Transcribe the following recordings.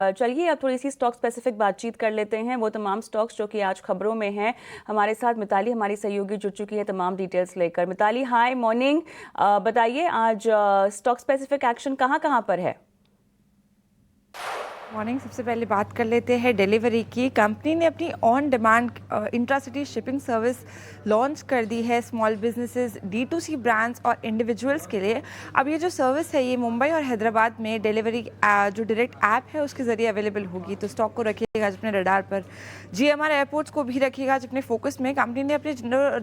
चलिए अब थोड़ी सी स्टॉक स्पेसिफिक बातचीत कर लेते हैं। वो तमाम स्टॉक्स जो कि आज खबरों में हैं। हमारे साथ मिताली हमारी सहयोगी जुड़ चुकी है तमाम डिटेल्स लेकर। Mitali, hi morning. बताइए आज स्टॉक स्पेसिफिक एक्शन कहाँ कहाँ पर है? मॉर्निंग। सबसे पहले बात कर लेते हैं डिलीवरी की। कंपनी ने अपनी on demand intracity shipping service launch कर दी है स्मॉल बिजनेसेस, D2C ब्रांड्स और इंडिविजुअल्स के लिए। अब ये जो सर्विस है ये मुंबई और हैदराबाद में डिलीवरी जो डायरेक्ट ऐप है उसके ज़रिए अवेलेबल होगी। तो स्टॉक को रखिएगा अपने रडार पर। GMR एयरपोर्ट्स को भी रखिएगा अपने फोकस में। कंपनी ने अपने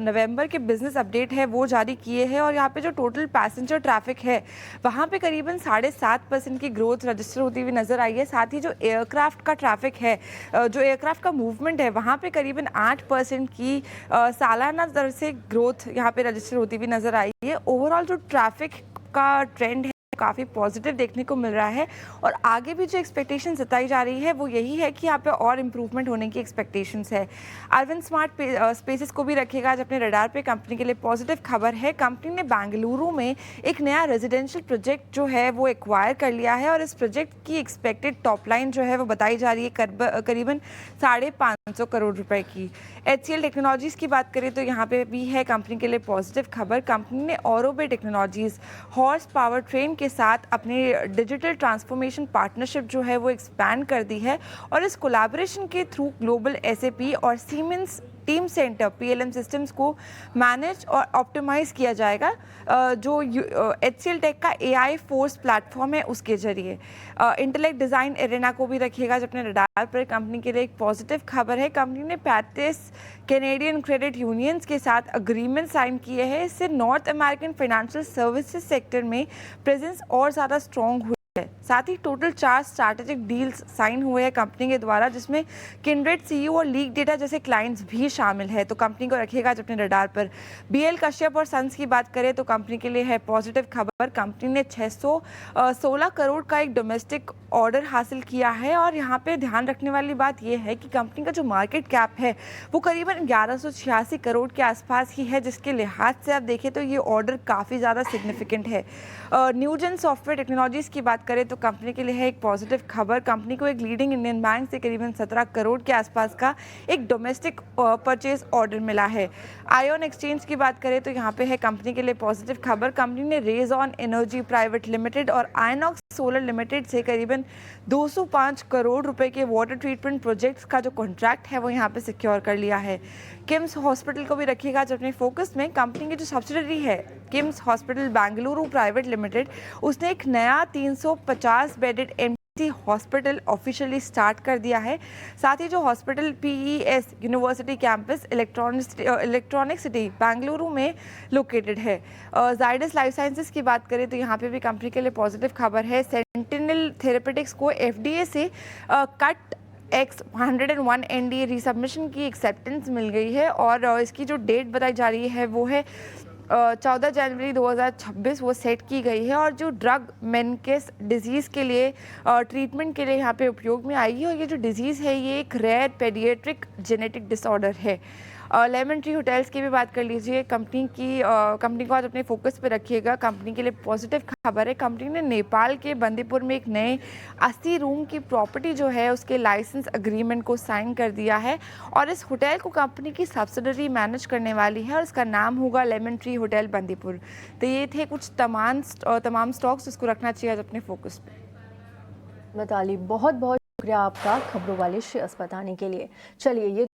नवंबर के बिजनेस अपडेट है वो जारी किए हैं और यहाँ पे जो टोटल पैसेंजर ट्रैफिक है वहाँ पे करीबन 7.5% की ग्रोथ रजिस्टर होती हुई नजर आई है। साथ ही जो एयरक्राफ्ट का ट्रैफिक है, जो एयरक्राफ्ट का मूवमेंट है, वहाँ पे करीबन 8% की सालाना दर से ग्रोथ यहाँ पे रजिस्टर होती हुई नजर आई है। ओवरऑल जो ट्रैफिक का ट्रेंड है काफ़ी पॉजिटिव देखने को मिल रहा है और आगे भी जो एक्सपेक्टेशन जताई जा रही है वो यही है कि यहाँ पे और इम्प्रूवमेंट होने की एक्सपेक्टेशंस है। अरविंद स्मार्ट स्पेसेस को भी रखेगा आज अपने रडार पे। कंपनी के लिए पॉजिटिव खबर है। कंपनी ने बेंगलुरु में एक नया रेजिडेंशियल प्रोजेक्ट जो है वो एक्वायर कर लिया है और इस प्रोजेक्ट की एक्सपेक्टेड टॉप लाइन जो है वो बताई जा रही है करीबन 550 करोड़ रुपए की। HCL टेक्नोलॉजीज की बात करें तो यहाँ पे भी है कंपनी के लिए पॉजिटिव खबर। कंपनी ने ऑरोबे टेक्नोलॉजीज हॉर्स पावर ट्रेन के साथ अपनी डिजिटल ट्रांसफॉर्मेशन पार्टनरशिप जो है वो एक्सपैंड कर दी है और इस कोलैबोरेशन के थ्रू ग्लोबल SAP और siemens team centre PLM systems को मैनेज और ऑप्टिमाइज किया जाएगा। जो HCL टेक का AI फोर्स प्लेटफॉर्म है उसके जरिए। इंटेलेक्ट डिज़ाइन एरेना को भी रखिएगा अपने रडार पर। कंपनी के लिए एक पॉजिटिव खबर है। कंपनी ने 35 कैनेडियन क्रेडिट यूनियंस के साथ अग्रीमेंट साइन किए हैं। इससे north American financial services sector में प्रेजेंस और ज़्यादा स्ट्रॉन्ग हुई है। साथ ही टोटल 4 स्ट्रैटेजिक डील्स साइन हुए हैं कंपनी के द्वारा, जिसमें किंडरेड CU और लीग डेटा जैसे क्लाइंट्स भी शामिल है। तो कंपनी को रखिएगा अपने रडार पर। BL कश्यप और सन्स की बात करें तो कंपनी के लिए है पॉजिटिव खबर। कंपनी ने 616 करोड़ का एक डोमेस्टिक ऑर्डर हासिल किया है और यहाँ पे ध्यान रखने वाली बात यह है कि कंपनी का जो मार्केट कैप है वो करीबन 1186 करोड़ के आसपास ही है, जिसके लिहाज से आप देखें तो ये ऑर्डर काफ़ी ज़्यादा सिग्निफिकेंट है। न्यूजन सॉफ्टवेयर टेक्नोलॉजीज की बात करें तो कंपनी के लिए है एक पॉजिटिव खबर। कंपनी को एक लीडिंग इंडियन बैंक से करीबन 17 करोड़ के आसपास का एक डोमेस्टिक परचेज ऑर्डर मिला है। आयोन एक्सचेंज की बात करें तो यहाँ पे है कंपनी के लिए पॉजिटिव खबर। कंपनी ने रेजॉन एनर्जी प्राइवेट लिमिटेड और आयनॉक्स सोलर लिमिटेड से करीबन 205 करोड़ रुपए के वाटर ट्रीटमेंट प्रोजेक्ट्स का जो कॉन्ट्रैक्ट है वो यहाँ पे सिक्योर कर लिया है। किम्स हॉस्पिटल को भी रखिएगा आज अपने फोकस में। कंपनी की जो सब्सिडरी है KIMS hospital Bengaluru private limited, उसने एक नया 350 बेडेड हॉस्पिटल ऑफिशियली स्टार्ट कर दिया है। साथ ही जो hospital PES university campus electronic city Bengaluru में लोकेटेड है। जाइडस लाइफ साइंसेज की बात करें तो यहाँ पे भी कंपनी के लिए पॉजिटिव खबर है। सेंटिनल थेरेपेटिक्स को FDA से कट X101 NDA रीसबमिशन की एक्सेप्टेंस मिल गई है और इसकी जो डेट बताई जा रही है वो है 14 जनवरी 2026 वो सेट की गई है और जो ड्रग मेनकेस डिजीज़ के लिए ट्रीटमेंट के लिए यहाँ पे उपयोग में आएगी। और ये जो डिजीज़ है ये एक रेयर पेडिएट्रिक जेनेटिक डिसऑर्डर है। लेमन ट्री होटल्स की भी बात कर लीजिए। कंपनी को आज अपने फोकस पे रखिएगा। कंपनी के लिए पॉजिटिव खबर है। कंपनी ने नेपाल के बंदीपुर में एक नए 80 रूम की प्रॉपर्टी जो है उसके लाइसेंस अग्रीमेंट को साइन कर दिया है और इस होटल को कंपनी की सब्सिडरी मैनेज करने वाली है और इसका नाम होगा लेमन ट्री होटल बंदीपुर। तो ये थे कुछ तमाम स्टॉक्स जिसको रखना चाहिए आज अपने फोकस पे। मिताली, बहुत बहुत शुक्रिया आपका खबरों वाले शेयर्स बताने के लिए। चलिए ये